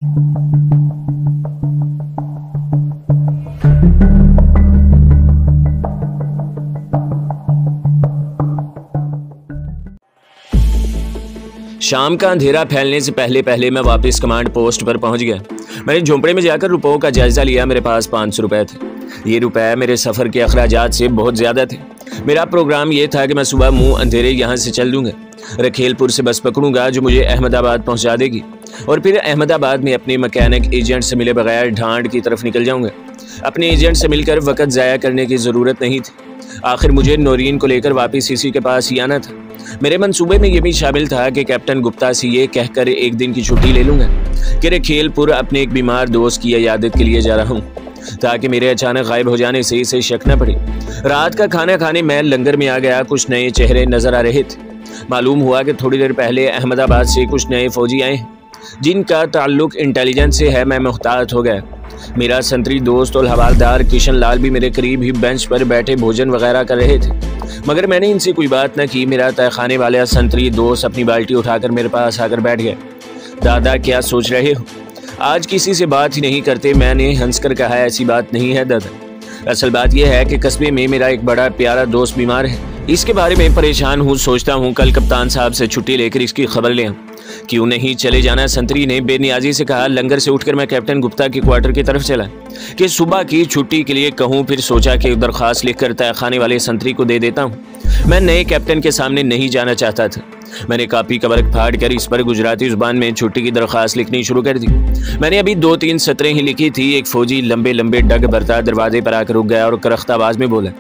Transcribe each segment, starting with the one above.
शाम का अंधेरा फैलने से पहले पहले मैं वापस कमांड पोस्ट पर पहुंच गया। मैंने झोंपड़े में जाकर रुपयों का जायजा लिया। मेरे पास 500 रुपए थे। ये रुपए मेरे सफ़र के अखराजात से बहुत ज़्यादा थे। मेरा प्रोग्राम ये था कि मैं सुबह मुंह अंधेरे यहाँ से चल दूँगा, रखेलपुर से बस पकड़ूंगा जो मुझे अहमदाबाद पहुँचा देगी, और फिर अहमदाबाद में अपने मैकेनिक एजेंट से मिले बगैर ढांड की तरफ निकल जाऊँगा। अपने एजेंट से मिलकर वक्त ज़ाया करने की ज़रूरत नहीं थी। आखिर मुझे नौरीन को लेकर वापस इसी के पास ही आना था। मेरे मंसूबे में यह भी शामिल था कि कैप्टन गुप्ता से ये कहकर एक दिन की छुट्टी ले लूँगा कि रखेलपुर अपने एक बीमार दोस्त की इयादत के लिए जा रहा हूँ, ताकि मेरे अचानक गायब हो जाने से इसे शक न पड़े। रात का खाना खाने मैं लंगर में आ गया। कुछ नए चेहरे नजर आ रहे थे। मालूम हुआ कि थोड़ी देर पहले अहमदाबाद से कुछ नए फौजी आए हैं जिनका ताल्लुक इंटेलिजेंस से है। मैं मुहतात हो गया। मेरा संतरी दोस्त और हवालदार किशन लाल भी मेरे करीब ही बेंच पर बैठे भोजन वगैरह कर रहे थे, मगर मैंने इनसे कोई बात न की। मेरा तहखाने वाला संतरी दोस्त अपनी बाल्टी उठाकर मेरे पास आकर बैठ गया। दादा, क्या सोच रहे हो? आज किसी से बात ही नहीं करते। मैंने हंसकर कहा, ऐसी बात नहीं है दादा। असल बात यह है कि कस्बे में मेरा एक बड़ा प्यारा दोस्त बीमार है। इसके बारे में परेशान हूँ। सोचता हूँ कल कप्तान साहब से छुट्टी लेकर इसकी खबर लें। क्यों नहीं चले जाना? संतरी ने बेनियाजी से कहा। लंगर से उठकर मैं कैप्टन गुप्ता के क्वार्टर की तरफ चला कि सुबह की छुट्टी के लिए कहूँ। फिर सोचा कि दरख्वास्त लिखकर तहखाने वाले संतरी को दे देता हूँ। मैं नए कैप्टन के सामने नहीं जाना चाहता था। मैंने कापी का वर्क फाड़ कर इस पर गुजराती जुबान में छुट्टी की दरख्वास्त लिखनी शुरू कर दी। मैंने अभी 2-3 सतरें ही लिखी थी। एक फौजी लंबे लंबे डग भरता दरवाजे पर आकर रुक गया और करख्ता आवाज में बोला,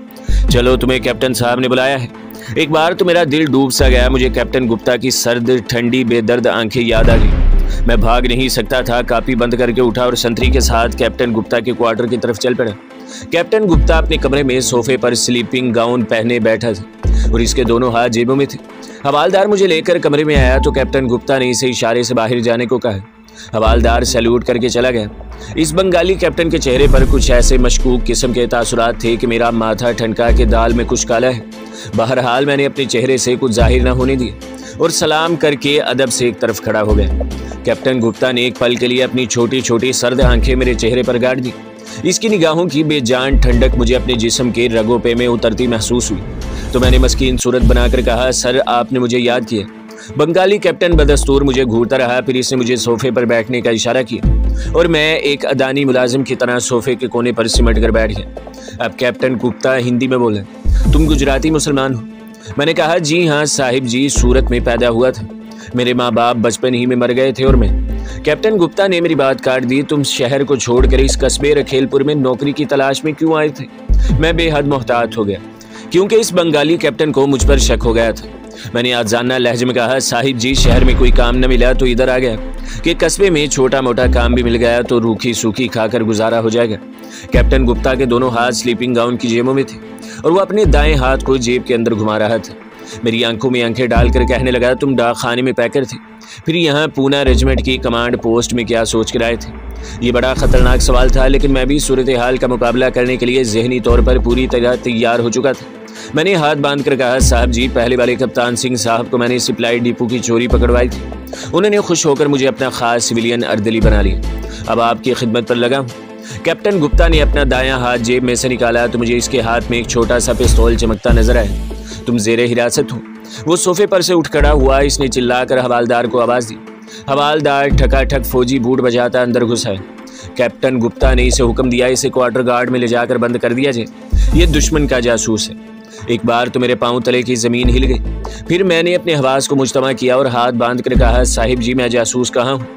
चलो तुम्हें कैप्टन साहब ने बुलाया है। एक बार तो मेरा दिल डूब सा गया। मुझे कैप्टन गुप्ता की सर्द ठंडी बेदर्द आंखें याद आ गई। मैं भाग नहीं सकता था। कापी बंद करके उठा और संतरी के साथ कैप्टन गुप्ता के क्वार्टर की तरफ चल पड़ा। कैप्टन गुप्ता अपने कमरे में सोफे पर स्लीपिंग गाउन पहने बैठा था और इसके दोनों हाथ जेबों में थे। हवालदार मुझे लेकर कमरे में आया तो कैप्टन गुप्ता ने इसे इशारे से बाहर जाने को कहा। हवालदार सैल्यूट करके चला गया। इस बंगाली कैप्टन के चेहरे पर कुछ ऐसे मशकूक किस्म के तासुरात थे कि मेरा माथा ठनका के दाल में कुछ काला है। बहरहाल मैंने अपने चेहरे से कुछ जाहिर न होने दिया और सलाम करके अदब से एक तरफ खड़ा हो गया। कैप्टन गुप्ता ने एक पल के लिए अपनी छोटी छोटी सर्द आंखें मेरे चेहरे पर गाड़ दी। इसकी निगाहों की बेजान ठंडक मुझे अपने जिस्म के रगों पे में उतरती महसूस हुई। तो मैंने मस्कीन सूरत बनाकर कहा, सर आपने मुझे याद किया। बंगाली कैप्टन बदस्तूर मुझे घूरता रहा। फिर इसने मुझे सोफे पर बैठने का इशारा किया और मैं एक अदानी मुलाजिम की तरह सोफे के कोने पर सिमट कर बैठ गया। अब कैप्टन गुप्ता हिंदी में बोला, तुम गुजराती मुसलमान हो? मैंने कहा, जी हाँ साहिब जी, सूरत में पैदा हुआ था। मेरे माँ बाप बचपन ही में मर गए थे और मैं। कैप्टन गुप्ता ने मेरी बात काट दी। तुम शहर को छोड़कर इस कस्बे रखेलपुर में नौकरी की तलाश में क्यों आए थे? मैं बेहद मोहतात हो गया क्योंकि इस बंगाली कैप्टन को मुझ पर शक हो गया था। मैंने आजाना लहजे में कहा, साहिब जी शहर में कोई काम न मिला तो इधर आ गया कि कस्बे में छोटा मोटा काम भी मिल गया तो रूखी सूखी खाकर गुजारा हो जाएगा। कैप्टन गुप्ता के दोनों हाथ स्लीपिंग गाउन की जेबों में थे और वो अपने दाएं हाथ को जेब के अंदर घुमा रहा था। मेरी आंखों में आंखें डालकर कहने लगा, तुम डाक खाने में पैकर थे, फिर यहाँ पूना रेजिमेंट की कमांड पोस्ट में क्या सोच कर आए थे? ये बड़ा खतरनाक सवाल था, लेकिन मैं भी सूरत हाल का मुकाबला करने के लिए जहनी तौर पर पूरी तरह तैयार हो चुका था। मैंने हाथ बांध कर कहा, साहब जी पहले वाले कप्तान सिंह साहब को मैंने सप्लाई डिपो की चोरी पकड़वाई थी। उन्होंने खुश होकर मुझे अपना खास सिविलियन अर्दली बना लिया। अब आपकी खिदमत पर लगा हूँ। कैप्टन गुप्ता ने अपना दायां हाथ जेब में से निकाला तो मुझे इसके हाथ में एक छोटा सा पिस्तौल चमकता नजर आया। तुम जेरे हिरासत हो। वो सोफे पर से उठ खड़ा हुआ। इसने चिल्लाकर हवालदार को आवाज दी। हवालदार ठकाठक फौजी बूट बजाता अंदर घुसा है। कैप्टन गुप्ता ने इसे हुक्म दिया, इसे क्वार्टर गार्ड में ले जाकर बंद कर दिया जाए। ये दुश्मन का जासूस है। एक बार तो मेरे पांव तले की जमीन हिल गई। फिर मैंने अपने हवास को मुजतमा किया और हाथ बांध कर कहा, साहिब जी मैं जासूस कहाँ हूँ?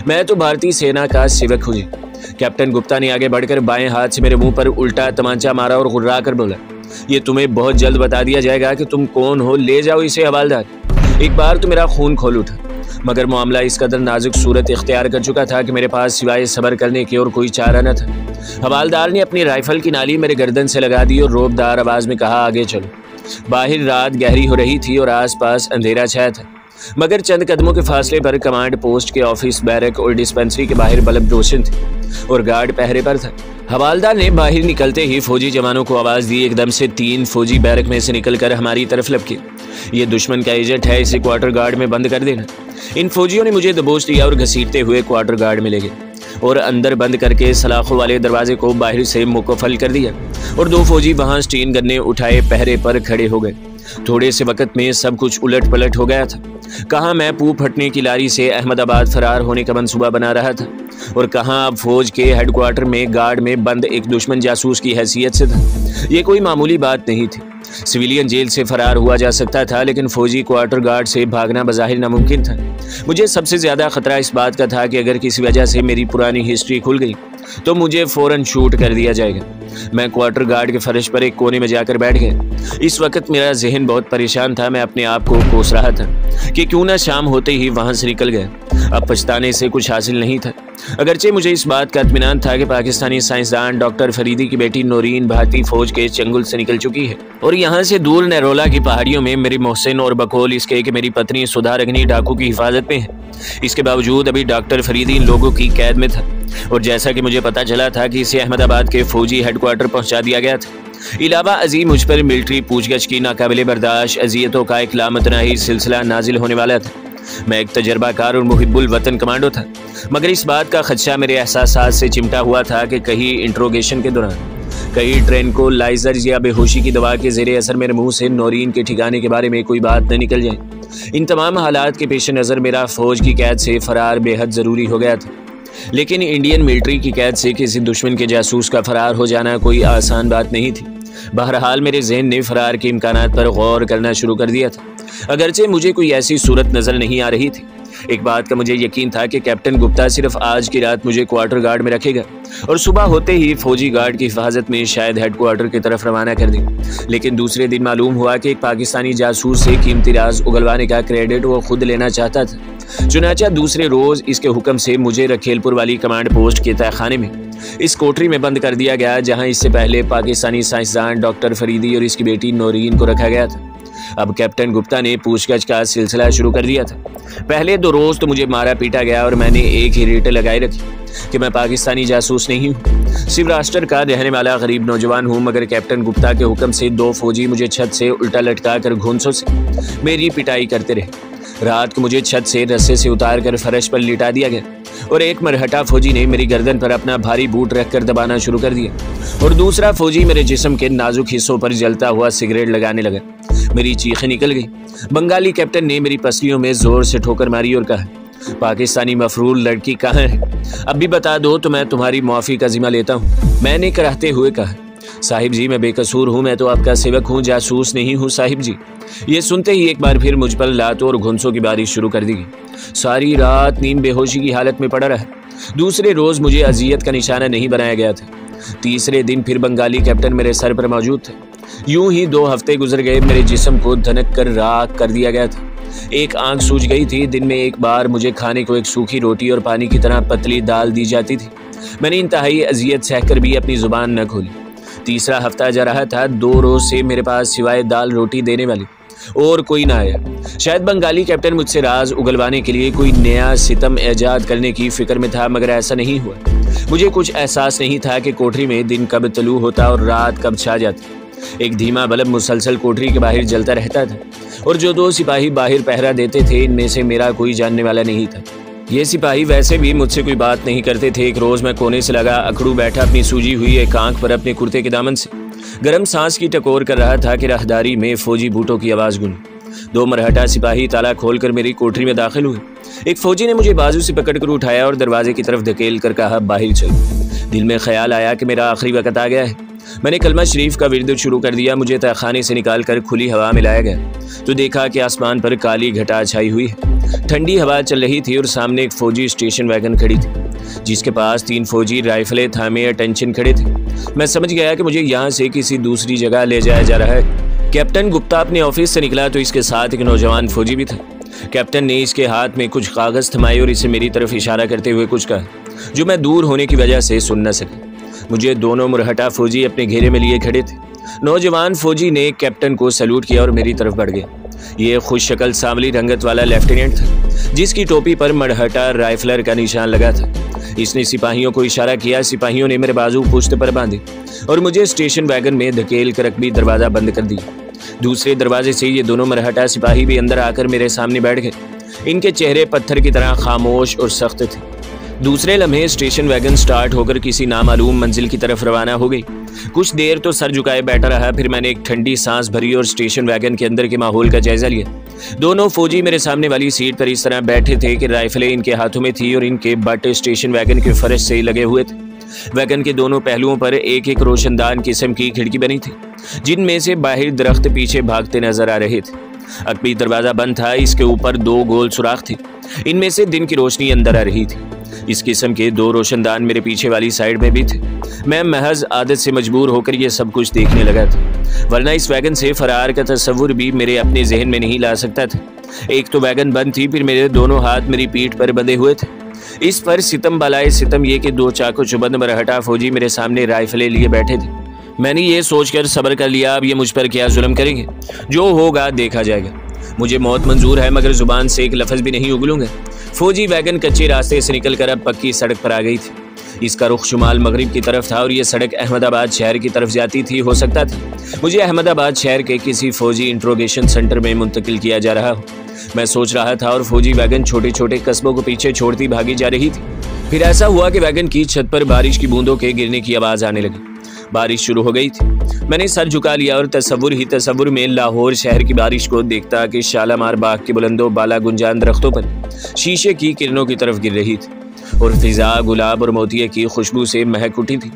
मैं तो भारतीय सेना का सेवक हूँ। कैप्टन गुप्ता ने आगे बढ़कर बाएं हाथ से मेरे मुंह पर उल्टा तमांचा मारा और गुर्रा कर बोला, ये तुम्हें बहुत जल्द बता दिया जाएगा कि तुम कौन हो। ले जाओ इसे हवालदार। एक बार तो मेरा खून खोल उठा, मगर मामला इस कदर नाजुक सूरत इख्तियार कर चुका था कि मेरे पास सिवाय सब्र करने की और कोई चारा न था। हवालदार ने अपनी राइफल की नाली मेरे गर्दन से लगा दी और रोबदार आवाज में कहा, आगे चलो। बाहर रात गहरी हो रही थी और आसपास अंधेरा छाया था, मगर चंद कदमों के फासले पर कमांड पोस्ट के ऑफिस, बैरक और डिस्पेंसरी के बाहर बल्ब रोशन थे और गार्ड पहरे पर था। हवालदार ने बाहर निकलते ही फौजी जवानों को आवाज दी। एकदम से 3 फौजी बैरक में से निकलकर हमारी तरफ लपके। ये दुश्मन का एजेंट है, इसे क्वार्टर गार्ड में बंद कर देना। इन फौजियों ने मुझे दबोच लिया और घसीटते हुए क्वार्टर गार्ड में ले गए और अंदर बंद करके सलाखों वाले दरवाजे को बाहर से मुकम्मल कर दिया और 2 फौजी वहां स्टीन गन्ने उठाए पहरे पर खड़े हो गए। थोड़े से वक्त में सब कुछ उलट पलट हो गया था। कहाँ मैं पू फटने की लारी से अहमदाबाद फरार होने का मंसूबा बना रहा था और कहाँ अब फौज के हेडक्वार्टर में गार्ड में बंद एक दुश्मन जासूस की हैसियत से था। ये कोई मामूली बात नहीं थी। सिविलियन जेल से फरार हुआ जा सकता था, लेकिन फौजी क्वार्टर गार्ड से भागना बज़ाहिर नामुमकिन था। मुझे सबसे ज़्यादा खतरा इस बात का था कि अगर किसी वजह से मेरी पुरानी हिस्ट्री खुल गई तो मुझे फ़ौरन शूट कर दिया जाएगा। मैं क्वार्टर गार्ड के फर्श पर एक कोने में जाकर बैठ गया। इस वक्त मेरा जहन बहुत परेशान था। मैं अपने आप को कोस रहा था कि क्यों ना शाम होते ही वहाँ से निकल गया। अब पछताने से कुछ हासिल नहीं था। अगरचे मुझे इस बात का इत्मीनान था कि पाकिस्तानी साइंसदान डॉक्टर फरीदी की बेटी नौरीन भारतीय फौज के चंगुल से निकल चुकी है और यहाँ से दूर नरोला की पहाड़ियों में मेरी मोहसिन और बकौल इसके कि मेरी पत्नी सुधा रगनी डाकू की हिफाजत में है। इसके बावजूद अभी डॉक्टर फरीदी इन लोगों की कैद में था और जैसा कि मुझे पता चला था कि इसे अहमदाबाद के फौजी हेडक्वार्टर पहुंचा दिया गया था। इलावा अजीम मुझ पर मिलिट्री पूछगछ की नाकाबिले बर्दाश्त अजियतों का एक लामतनाही सिलसिला नाजिल होने वाला था। मैं एक तजर्बाकार और मुहिब्बुल वतन कमांडो था, मगर इस बात का खदशा मेरे एहसासात से चिमटा हुआ था कि कहीं इंट्रोगेशन के दौरान कहीं ट्रेन को लाइजर या बेहोशी की दवा के ज़ेरे असर मेरे मुंह से नौरीन के ठिकाने के बारे में कोई बात न निकल जाए। इन तमाम हालात के पेश नज़र मेरा फौज की कैद से फरार बेहद ज़रूरी हो गया था। लेकिन इंडियन मिलिट्री की कैद से किसी दुश्मन के जासूस का फरार हो जाना कोई आसान बात नहीं थी। बहरहाल मेरे जहन ने फरार के इम्कानात पर गौर करना शुरू कर दिया था, अगरचे मुझे कोई ऐसी सूरत नज़र नहीं आ रही थी। एक बात का मुझे यकीन था कि कैप्टन गुप्ता सिर्फ आज की रात मुझे क्वार्टर गार्ड में रखेगा और सुबह होते ही फौजी गार्ड की हिफाजत में शायद हेडक्वार्टर की तरफ रवाना कर दे। लेकिन दूसरे दिन मालूम हुआ कि एक पाकिस्तानी जासूस से कीमती राज उगलवाने का क्रेडिट वो खुद लेना चाहता था। चुनाचा दूसरे रोज इसके हुक्म से मुझे रखेलपुर वाली कमांड पोस्ट के तहखाने में इस कोठरी में बंद कर दिया गया, जहां इससे पहले पाकिस्तानी साइंसदान डॉक्टर फरीदी और इसकी बेटी नौरीन को रखा गया था। अब कैप्टन गुप्ता ने पूछगछ का सिलसिला शुरू कर दिया था। पहले 2 रोज तो मुझे मारा पीटा गया और मैंने एक ही रेट लगाए रखी कि मैं पाकिस्तानी जासूस नहीं हूँ, सिर्फ राष्ट्र का रहने वाला गरीब नौजवान हूँ। मगर कैप्टन गुप्ता के हुक्म से 2 फौजी मुझे छत से उल्टा लटका कर घूंसों से मेरी पिटाई करते रहे। रात को मुझे छत से रस्से से उतार कर फर्श पर लिटा दिया गया और एक मरहटा फौजी ने मेरी गर्दन पर अपना भारी बूट रखकर दबाना शुरू कर दिया और दूसरा फौजी मेरे जिस्म के नाजुक हिस्सों पर जलता हुआ सिगरेट लगाने लगा। मेरी चीखें निकल गई। बंगाली कैप्टन ने मेरी पसलियों में जोर से ठोकर मारी और कहा, पाकिस्तानी मफरूल लड़की कहाँ है? अब भी बता दो तो मैं तुम्हारी मुआफ़ी का जिम्मा लेता हूँ। मैंने कराहते हुए कहा, साहिब जी मैं बेकसूर हूँ, मैं तो आपका सेवक हूँ, जासूस नहीं हूँ साहिब जी। ये सुनते ही एक बार फिर मुझ पर लातों और घुंसों की बारिश शुरू कर दी गई। सारी रात नींद बेहोशी की हालत में पड़ा रहा। दूसरे रोज मुझे अजियत का निशाना नहीं बनाया गया था। तीसरे दिन फिर बंगाली कैप्टन मेरे सर पर मौजूद थे। यूं ही 2 हफ्ते गुजर गए। मेरे जिस्म को धनक कर राख कर दिया गया था। एक आंख सूज गई थी। दिन में एक बार मुझे खाने को एक सूखी रोटी और पानी की तरह पतली दाल दी जाती थी। मैंने इंतहाई अजियत सहकर भी अपनी जुबान न खोली। तीसरा हफ्ता जा रहा था। 2 रोज से मेरे पास सिवाय दाल रोटी देने वाली और कोई ना आया। शायद बंगाली कैप्टन मुझसे राज उगलवाने के लिए कोई नया सितम ईजाद करने की फिक्र में था, मगर ऐसा नहीं हुआ। मुझे कुछ एहसास नहीं था कि कोठरी में दिन कब तलू होता और रात कब छा जाती। एक धीमा बल्ब मुसलसल कोठरी के बाहर जलता रहता था और जो 2 सिपाही बाहर पहरा देते थे, इनमें से मेरा कोई जानने वाला नहीं था। ये सिपाही वैसे भी मुझसे कोई बात नहीं करते थे। एक रोज मैं कोने से लगा अकड़ू बैठा अपनी सूजी हुई एक आंख पर अपने कुर्ते के दामन से गर्म सांस की टकोर कर रहा था कि राहदारी में फौजी बूटों की आवाज़ गुनी। 2 मरहटा सिपाही ताला खोलकर मेरी कोठरी में दाखिल हुए। एक फौजी ने मुझे बाजू से पकड़कर उठाया और दरवाजे की तरफ धकेल कर कहा, बाहर चलो। दिल में ख्याल आया कि मेरा आखिरी वक्त आ गया है। मैंने कलमा शरीफ का विर्द शुरू कर दिया। मुझे तहखाने से निकाल कर खुली हवा में लाया गया तो देखा कि आसमान पर काली घटा छाई हुई है। ठंडी हवा चल रही थी और सामने एक फौजी स्टेशन वैगन खड़ी थी, जिसके पास 3 फौजी राइफलें थामे अटेंशन खड़े थे। मैं समझ गया कि मुझे यहाँ से किसी दूसरी जगह ले जाया जा रहा है। कैप्टन गुप्ता अपने ऑफिस से निकला तो इसके साथ एक नौजवान फौजी भी था। कैप्टन ने इसके हाथ में कुछ कागज थमाए और इसे मेरी तरफ इशारा करते हुए कुछ कहा, जो मैं दूर होने की वजह से सुन न सका। मुझे दोनों मुरहटा फौजी अपने घेरे में लिए खड़े थे। नौजवान फौजी ने कैप्टन को सैल्यूट किया और मेरी तरफ बढ़ गया। ये खुश शक्ल सांवली रंगत वाला लेफ्टिनेंट था, जिसकी टोपी पर मरहटा राइफलर का निशान लगा था। इसने सिपाहियों को इशारा किया। सिपाहियों ने मेरे बाजू पुश्त पर बांधे और मुझे स्टेशन वैगन में धकेल कर भी दरवाज़ा बंद कर दिया। दूसरे दरवाजे से ये दोनों मरहटा सिपाही भी अंदर आकर मेरे सामने बैठ गए। इनके चेहरे पत्थर की तरह खामोश और सख्त थे। दूसरे लम्हे स्टेशन वैगन स्टार्ट होकर किसी नामालूम मंजिल की तरफ रवाना हो गई। कुछ देर तो सर झुकाए बैठा रहा, फिर मैंने एक ठंडी सांस भरी और स्टेशन वैगन के अंदर के माहौल का जायजा लिया। दोनों फौजी मेरे सामने वाली सीट पर इस तरह बैठे थे कि राइफलें इनके हाथों में थी और इनके बट स्टेशन वैगन के फर्श से लगे हुए थे। वैगन के दोनों पहलुओं पर एक एक रोशनदान किस्म की खिड़की बनी थी, जिनमें से बाहर दरख्त पीछे भागते नजर आ रहे थे। अकबी दरवाजा बंद था, इसके ऊपर 2 गोल सुराख थे, इनमें से दिन की रोशनी अंदर आ रही थी। इस किस्म के 2 रोशनदान मेरे पीछे वाली साइड में भी थे। मैं महज आदत से मजबूर होकर यह सब कुछ देखने लगा था, वरना इस वैगन से फरार का तस्वुर भी मेरे अपने जहन में नहीं ला सकता था। एक तो वैगन बंद थी, फिर मेरे दोनों हाथ मेरी पीठ पर बंधे हुए थे। इस पर सितम बलाए सितम ये कि 2 चाकू चुबंद मरहटा फौजी मेरे सामने राइफलें लिए बैठे थे। मैंने ये सोचकर सब्र कर लिया, अब ये मुझ पर क्या जुल्म करेंगे, जो होगा देखा जाएगा। मुझे मौत मंजूर है, मगर जुबान से एक लफ्ज़ भी नहीं उगलूंगा। फौजी वैगन कच्चे रास्ते से निकलकर अब पक्की सड़क पर आ गई थी। इसका रुख शुमाल मगरिब की तरफ था और यह सड़क अहमदाबाद शहर की तरफ जाती थी। हो सकता था मुझे अहमदाबाद शहर के किसी फौजी इंट्रोगेशन सेंटर में मुंतकिल किया जा रहा हो। मैं सोच रहा था और फौजी वैगन छोटे छोटे कस्बों को पीछे छोड़ती भागी जा रही थी। फिर ऐसा हुआ कि वैगन की छत पर बारिश की बूंदों के गिरने की आवाज़ आने लगी। बारिश शुरू हो गई थी। मैंने सर झुका लिया और तसव्वुर में लाहौर शहर की बारिश को देखता कि शालामार बाग के बुलंदो बाला गुंजान दरख्तों पर शीशे की किरणों की तरफ गिर रही थी और फिजा गुलाब और मोतिये की खुशबू से महक उठी थी।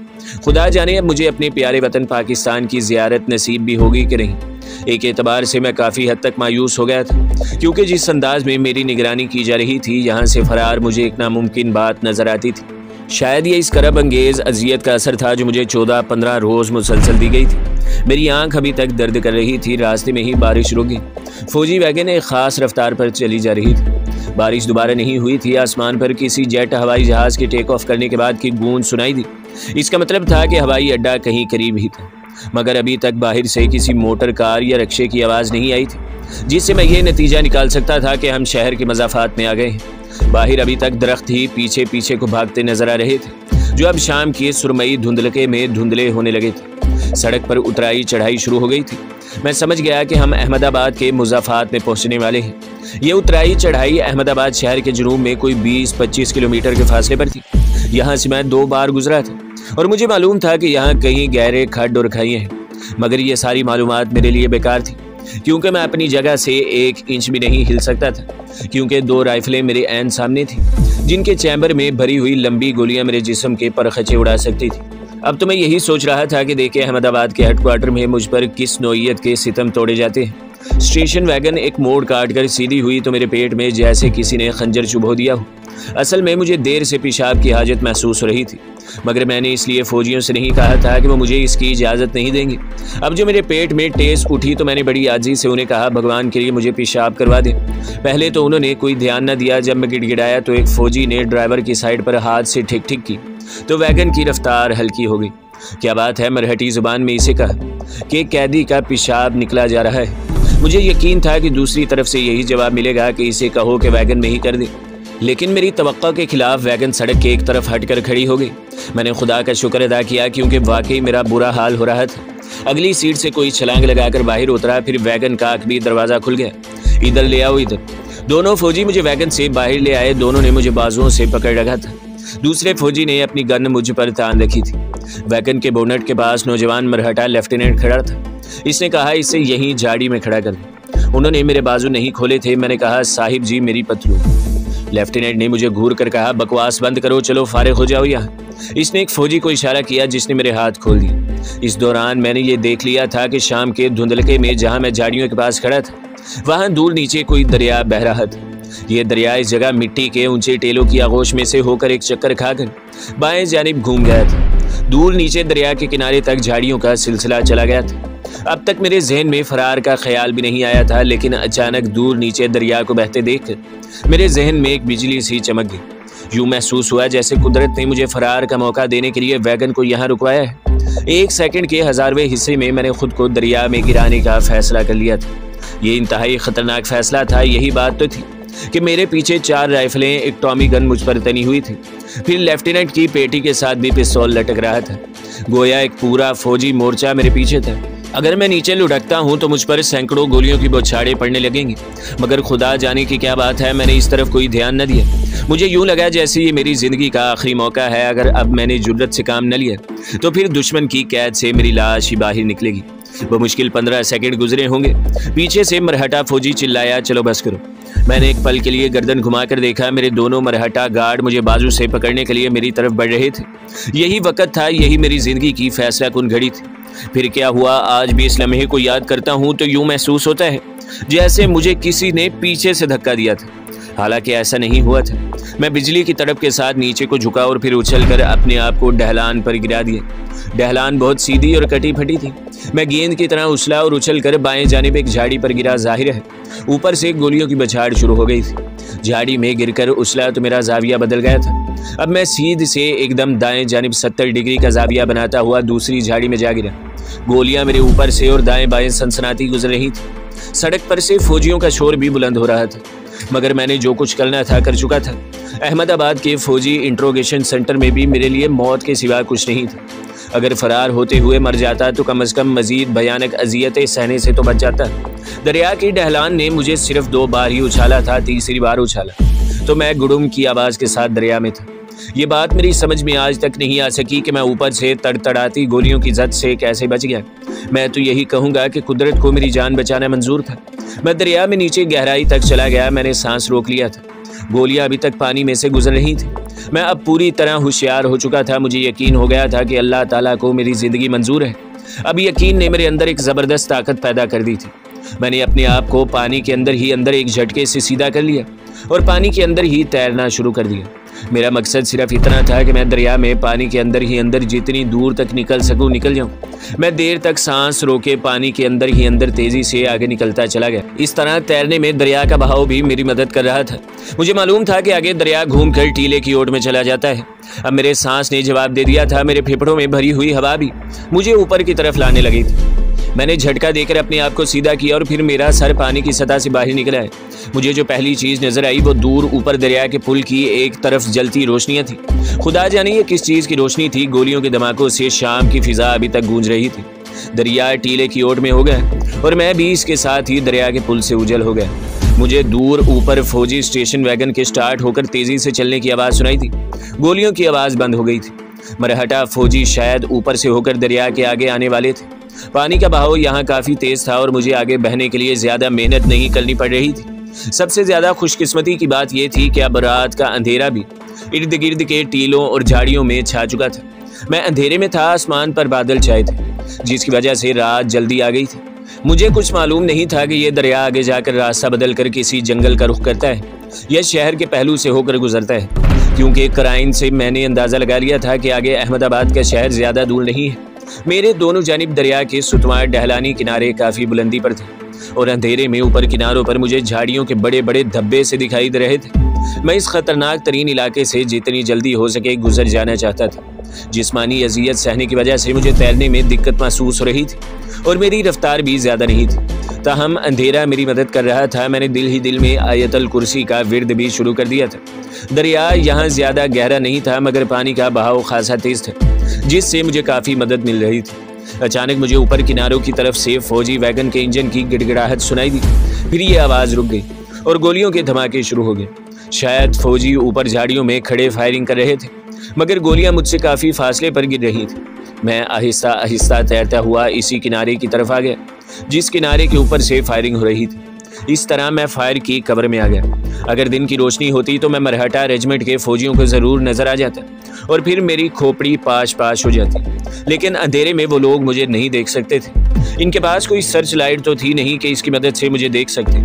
खुदा जाने अब मुझे अपने प्यारे वतन पाकिस्तान की ज़ियारत नसीब भी होगी कि नहीं। एक एतबार से मैं काफ़ी हद तक मायूस हो गया था, क्योंकि जिस अंदाज में मेरी निगरानी की जा रही थी, यहाँ से फरार मुझे एक नामुमकिन बात नज़र आती थी। शायद ये इस करब अंगेज़ अजियत का असर था जो मुझे 14-15 रोज़ मुसलसल दी गई थी। मेरी आंख अभी तक दर्द कर रही थी। रास्ते में ही बारिश रुक गई। फौजी वैगन एक ख़ास रफ्तार पर चली जा रही थी। बारिश दोबारा नहीं हुई थी। आसमान पर किसी जेट हवाई जहाज़ के टेक ऑफ करने के बाद की गूंज सुनाई दी। इसका मतलब था कि हवाई अड्डा कहीं करीब ही था, मगर अभी तक बाहर से किसी मोटर कार या रिक्शे की आवाज़ नहीं आई थी, जिससे मैं ये नतीजा निकाल सकता था कि हम शहर के मज़ाफ़ात में आ गए हैं। बाहर अभी तक दरख्त ही पीछे पीछे को भागते नजर आ रहे थे, जो अब शाम की सुरमई धुंधलके में धुंधले होने लगे थे। सड़क पर उतराई चढ़ाई शुरू हो गई थी। मैं समझ गया कि हम अहमदाबाद के मुज़ाफ़ात में पहुंचने वाले हैं। ये उतराई चढ़ाई अहमदाबाद शहर के जुनूब में कोई 20-25 किलोमीटर के फासले पर थी। यहाँ से मैं 2 बार गुजरा था और मुझे मालूम था कि यहाँ कहीं गहरे खड्ड और खाइयाँ हैं, मगर ये सारी मालूमात मेरे लिए बेकार थी, क्योंकि मैं अपनी जगह से 1 इंच भी नहीं हिल सकता था, क्योंकि 2 राइफलें मेरे ऐन सामने थी, जिनके चैम्बर में भरी हुई लंबी गोलियां मेरे जिस्म के परखचे उड़ा सकती थी। अब तो मैं यही सोच रहा था कि देखे अहमदाबाद के हेडक्वार्टर में मुझ पर किस नौइयत के सितम तोड़े जाते हैं। स्टेशन वैगन एक मोड़ काट कर सीधी हुई तो मेरे पेट में जैसे किसी ने खंजर चुभो दिया हो। असल में मुझे देर से पेशाब की हाजत महसूस हो रही थी, मगर मैंने इसलिए फौजियों से नहीं कहा था कि वो मुझे इसकी इजाज़त नहीं देंगे। अब जो मेरे पेट में ठेस उठी तो मैंने बड़ी आजी से उन्हें कहा, भगवान के लिए मुझे पेशाब करवा दें। पहले तो उन्होंने कोई ध्यान न दिया। जब मैं गिड़गिड़ाया तो एक फ़ौजी ने ड्राइवर की साइड पर हाथ से ठिक ठिक की तो वैगन की रफ्तार हल्की हो गई। क्या बात है, मरहटी ज़ुबान में इसे कहा कि कैदी का पेशाब निकला जा रहा है। मुझे यकीन था कि दूसरी तरफ से यही जवाब मिलेगा कि इसे कहो कि वैगन में ही कर दे, लेकिन मेरी तवक्को के खिलाफ वैगन सड़क के एक तरफ हटकर खड़ी हो गई। मैंने खुदा का शुक्र अदा किया, क्योंकि वाकई मेरा बुरा हाल हो रहा था। अगली सीट से कोई छलांग लगाकर बाहर उतरा, फिर वैगन का अकबी दरवाज़ा खुल गया। इधर ले आओ, इधर। दोनों फौजी मुझे वैगन से बाहर ले आए। दोनों ने मुझे बाजुओं से पकड़ रखा था। दूसरे फौजी ने अपनी गन मुझ पर तान रखी थी। वैगन के बोनट के पास नौजवान मरहटा लेफ्टिनेंट खड़ा था। इसने कहा, इसे यहीं झाड़ी में खड़ा कर दो। उन्होंने मेरे बाजू नहीं खोले थे। मैंने कहा, साहिब जी मेरी पतलून। लेफ्टिनेंट ने मुझे घूर कर कहा, बकवास बंद करो, चलो फारिग हो जाओ यहाँ। इसने एक फौजी को इशारा किया, जिसने मेरे हाथ खोल दिए। इस दौरान मैंने ये देख लिया था कि शाम के धुंधलके में जहाँ मैं झाड़ियों के पास खड़ा था, वहाँ दूर नीचे कोई दरिया बह रहा था। ये दरिया इस जगह मिट्टी के ऊंचे टेलों की आगोश में से होकर एक चक्कर खाकर बाएं जानिब घूम गया था। दूर नीचे दरिया के किनारे तक झाड़ियों का सिलसिला चला गया था। अब तक मेरे जहन में फरार का ख्याल भी नहीं आया था, लेकिन अचानक दूर नीचे दरिया को बहते देखकर मेरे जहन में एक बिजली सी चमक गई। यूं महसूस हुआ जैसे कुदरत ने मुझे फरार का मौका देने के लिए वैगन को यहाँ रुकवाया है। 1 सेकंड के 1000वें हिस्से में मैंने खुद को दरिया में गिराने का फैसला कर लिया था। ये इंतहाई खतरनाक फैसला था। यही बात तो थी कि मेरे पीछे 4 राइफलें, एक टॉमी गन मुझ पर तनी हुई थी। फिर लेफ्टिनेंट की पेटी के साथ भी पिस्तौल लटक रहा था। गोया एक पूरा फौजी मोर्चा मेरे पीछे था। अगर मैं नीचे लुढ़कता हूँ तो मुझ पर सैकड़ों गोलियों की बौछारें पड़ने लगेंगी, मगर खुदा जाने की क्या बात है, मैंने इस तरफ कोई ध्यान न दिया। मुझे यूं लगा जैसे ये मेरी जिंदगी का आखिरी मौका है। अगर अब मैंने जुर्रत से काम न लिया तो फिर दुश्मन की कैद से मेरी लाश ही बाहर निकलेगी। बमुश्किल 15 सेकंड गुजरे होंगे। पीछे से मरहटा फौजी चिल्लाया, चलो बस करो। मैंने एक पल के लिए गर्दन घुमाकर देखा। मेरे दोनों मरहटा गार्ड मुझे बाजू से पकड़ने के लिए मेरी तरफ बढ़ रहे थे। यही वक्त था, यही मेरी जिंदगी की फैसला कुन घड़ी थी। फिर क्या हुआ, आज भी इस लम्हे को याद करता हूँ तो यूं महसूस होता है जैसे मुझे किसी ने पीछे से धक्का दिया था। हालांकि ऐसा नहीं हुआ था। मैं बिजली की तड़प के साथ नीचे को झुका और फिर उछलकर अपने आप को ढलान पर गिरा दिया। ढलान बहुत सीधी और कटी फटी थी। मैं गेंद की तरह उछला और उछलकर बाएं जानिब एक झाड़ी पर गिरा। जाहिर है ऊपर से गोलियों की बछाड़ शुरू हो गई थी। झाड़ी में गिरकर उछला तो मेरा जाविया बदल गया था। अब मैं सीधे से एकदम दाएं जानिब 70 डिग्री का जाविया बनाता हुआ दूसरी झाड़ी में जा गिरा। गोलियां मेरे ऊपर से और दाएं बाएं सनसनाती गुजर रही थी। सड़क पर से फौजियों का शोर भी बुलंद हो रहा था, मगर मैंने जो कुछ करना था कर चुका था। अहमदाबाद के फौजी इंट्रोगेशन सेंटर में भी मेरे लिए मौत के सिवा कुछ नहीं था। अगर फरार होते हुए मर जाता तो कम से कम मजीद भयानक अजियतें सहने से तो बच जाता। दरिया की ढलान ने मुझे सिर्फ 2 बार ही उछाला था। तीसरी बार उछाला तो मैं गुड़ुम की आवाज़ के साथ दरिया में था। ये बात मेरी समझ में आज तक नहीं आ सकी कि मैं ऊपर से तड़तड़ाती गोलियों की जद से कैसे बच गया। मैं तो यही कहूँगा कि कुदरत को मेरी जान बचाना मंजूर था। मैं दरिया में नीचे गहराई तक चला गया। मैंने सांस रोक लिया था। गोलियां अभी तक पानी में से गुजर रही थी। मैं अब पूरी तरह होशियार हो चुका था। मुझे यकीन हो गया था कि अल्लाह ताला को मेरी ज़िंदगी मंजूर है। अब यकीन ने मेरे अंदर एक ज़बरदस्त ताकत पैदा कर दी थी। मैंने अपने आप को पानी के अंदर ही अंदर एक झटके से सीधा कर लिया और पानी के अंदर ही तैरना शुरू कर दिया। मेरा मकसद सिर्फ इतना था कि मैं दरिया में पानी के अंदर ही अंदर जितनी दूर तक निकल सकूं निकल जाऊं। मैं देर तक सांस रोके पानी के अंदर ही अंदर तेजी से आगे निकलता चला गया। इस तरह तैरने में दरिया का बहाव भी मेरी मदद कर रहा था। मुझे मालूम था कि आगे दरिया घूमकर टीले की ओर में चला जाता है। अब मेरे सांस ने जवाब दे दिया था। मेरे फेफड़ों में भरी हुई हवा भी मुझे ऊपर की तरफ लाने लगी थी। मैंने झटका देकर अपने आप को सीधा किया और फिर मेरा सर पानी की सतह से बाहर निकला है। मुझे जो पहली चीज़ नजर आई वो दूर ऊपर दरिया के पुल की एक तरफ जलती रोशनियां थी। खुदा जाने ये किस चीज़ की रोशनी थी। गोलियों के धमाकों से शाम की फिजा अभी तक गूंज रही थी। दरिया टीले की ओर में हो गया और मैं भी इसके साथ ही दरिया के पुल से उजल हो गया। मुझे दूर ऊपर फौजी स्टेशन वैगन के स्टार्ट होकर तेजी से चलने की आवाज़ सुनाई थी। गोलियों की आवाज़ बंद हो गई थी। मरहटा फौजी शायद ऊपर से होकर दरिया के आगे आने वाले थे। पानी का बहाव यहाँ काफ़ी तेज़ था और मुझे आगे बहने के लिए ज़्यादा मेहनत नहीं करनी पड़ रही थी। सबसे ज़्यादा खुशकिस्मती की बात यह थी कि अब रात का अंधेरा भी इर्द गिर्द के टीलों और झाड़ियों में छा चुका था। मैं अंधेरे में था। आसमान पर बादल छाए थे जिसकी वजह से रात जल्दी आ गई थी। मुझे कुछ मालूम नहीं था कि यह दरिया आगे जाकर रास्ता बदल कर किसी जंगल का रुख करता है या शहर के पहलू से होकर गुजरता है, क्योंकि कराइन से मैंने अंदाज़ा लगा लिया था कि आगे अहमदाबाद का शहर ज़्यादा दूर नहीं है। मेरे दोनों जानिब दरिया के सुतवार ढलानी किनारे काफ़ी बुलंदी पर थे और अंधेरे में ऊपर किनारों पर मुझे झाड़ियों के बड़े बड़े धब्बे से दिखाई दे रहे थे। मैं इस खतरनाक तरीन इलाके से जितनी जल्दी हो सके गुजर जाना चाहता था। जिस्मानी अजियत सहने की वजह से मुझे तैरने में दिक्कत महसूस हो रही थी और मेरी रफ्तार भी ज़्यादा नहीं थी। ताहम अंधेरा मेरी मदद कर रहा था। मैंने दिल ही दिल में आयतल कुर्सी का विर्द भी शुरू कर दिया था। दरिया यहाँ ज़्यादा गहरा नहीं था मगर पानी का बहाव खासा तेज़ था जिससे मुझे काफ़ी मदद मिल रही थी। अचानक मुझे ऊपर किनारों की तरफ से फौजी वैगन के इंजन की गिड़गिड़ाहट सुनाई दी। फिर ये आवाज़ रुक गई और गोलियों के धमाके शुरू हो गए। शायद फौजी ऊपर झाड़ियों में खड़े फायरिंग कर रहे थे मगर गोलियां मुझसे काफ़ी फासले पर गिर रही थी। मैं आहिस्ता आहिस्ता तैरता हुआ इसी किनारे की तरफ आ गया जिस किनारे के ऊपर से फायरिंग हो रही थी। इस तरह मैं फायर की कवर में आ गया। अगर दिन की रोशनी होती तो मैं मरहटा रेजिमेंट के फौजियों को ज़रूर नज़र आ जाता और फिर मेरी खोपड़ी पाश पाश हो जाती, लेकिन अंधेरे में वो लोग मुझे नहीं देख सकते थे। इनके पास कोई सर्च लाइट तो थी नहीं कि इसकी मदद से मुझे देख सकते।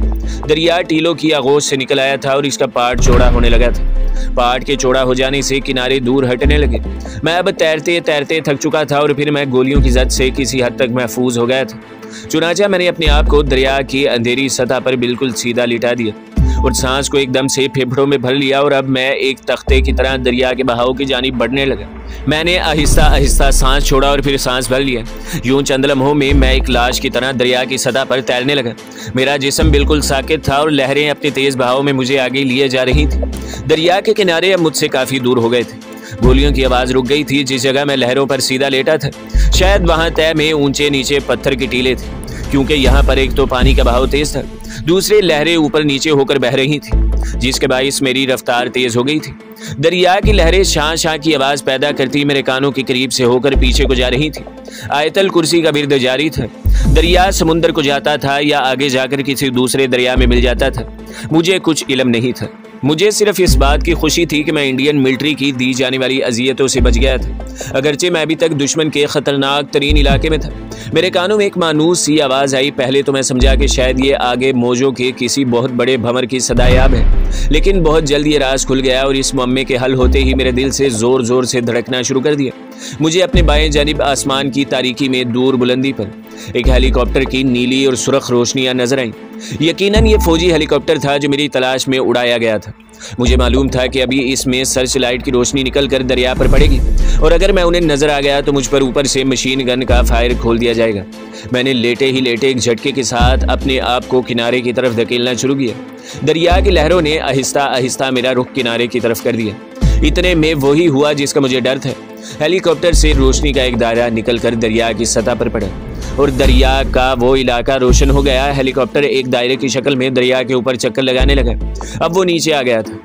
दरिया टीलों की आगोश से निकल आया था और इसका पार्ट चौड़ा होने लगा था। पार्ट के चौड़ा हो जाने से किनारे दूर हटने लगे। मैं अब तैरते तैरते थक चुका था और फिर मैं गोलियों की जद से किसी हद तक महफूज हो गया था। चुनाचा मैंने अपने आप को दरिया की अंधेरी सतह पर बिल्कुल सीधा लिटा दिया और सांस को एकदम से फेफड़ों में भर लिया और अब मैं एक तख्ते की तरह दरिया के बहाव की जानिब बढ़ने लगा। मैंने आहिस्ता आहिस्ता सांस छोड़ा और फिर सांस भर लिया। यूं चंद लम्हों में मैं एक लाश की तरह दरिया की सतह पर तैरने लगा। मेरा जिस्म बिल्कुल साकित था और लहरें अपने तेज बहाव में मुझे आगे लिए जा रही थी। दरिया के किनारे अब मुझसे काफ़ी दूर हो गए थे। गोलियों की आवाज रुक गई थी। जिस जगह मैं लहरों पर सीधा लेटा था, शायद वहां तय में ऊंचे नीचे पत्थर के टीले थे, क्योंकि यहाँ पर एक तो पानी का बहाव तेज था, दूसरी लहरें ऊपर नीचे होकर बह रही थी, जिसके बाइस मेरी रफ्तार तेज हो गई थी। दरिया की लहरें शां शां की आवाज पैदा करती मेरे कानों के करीब से होकर पीछे को जा रही थी। आयतल कुर्सी का बिरद जारी था। दरिया समुंदर को जाता था या आगे जाकर किसी दूसरे दरिया में मिल जाता था, मुझे कुछ इल्म नहीं था। मुझे सिर्फ इस बात की खुशी थी कि मैं इंडियन मिलिट्री की दी जाने वाली अजियतों से बच गया था, अगरचे मैं अभी तक दुश्मन के खतरनाक तरीन इलाके में था। मेरे कानों में एक मानूस सी आवाज़ आई। पहले तो मैं समझा कि शायद ये आगे मौजों के किसी बहुत बड़े भंवर की सदायाब है, लेकिन बहुत जल्द ये राज खुल गया और इस मुअम्मे के हल होते ही मेरे दिल से ज़ोर ज़ोर से धड़कना शुरू कर दिया। मुझे अपने बाएं जानिब आसमान की तारीकी में दूर बुलंदी पर एक हेलीकॉप्टर की नीली और सुर्ख रोशनियां नजर आईं। यकीनन ये फौजी हेलीकॉप्टर था जो मेरी तलाश में उड़ाया गया था। मुझे मालूम था कि अभी इसमें सर्च लाइट की रोशनी निकलकर दरिया पर पड़ेगी और अगर मैं उन्हें नजर आ गया तो मुझ पर ऊपर से मशीन गन का फायर खोल दिया जाएगा। मैंने लेटे ही लेटे एक झटके के साथ अपने आप को किनारे की तरफ धकेलना शुरू किया। दरिया की लहरों ने आहिस्ता आहिस्ता मेरा रुख किनारे की तरफ कर दिया। इतने में वही हुआ जिसका मुझे डर था। हेलीकॉप्टर से रोशनी का एक दायरा निकलकर दरिया की सतह पर पड़ा और दरिया का वो इलाका रोशन हो गया। हेलीकॉप्टर एक दायरे की शक्ल में दरिया के ऊपर चक्कर लगाने लगा। अब वो नीचे आ गया था।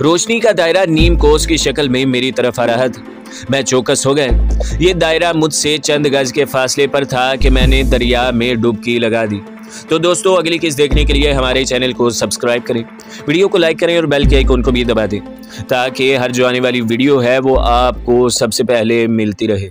रोशनी का दायरा नीम कोस की शक्ल में मेरी तरफ आ रहा था। मैं चौकस हो गया। ये दायरा मुझसे चंद गज के फासले पर था कि मैंने दरिया में डुबकी लगा दी। तो दोस्तों, अगली किस्त देखने के लिए हमारे चैनल को सब्सक्राइब करें, वीडियो को लाइक करें और बेल के आइकन को भी दबा दें, ताकि हर जो आने वाली वीडियो है वो आपको सबसे पहले मिलती रहे।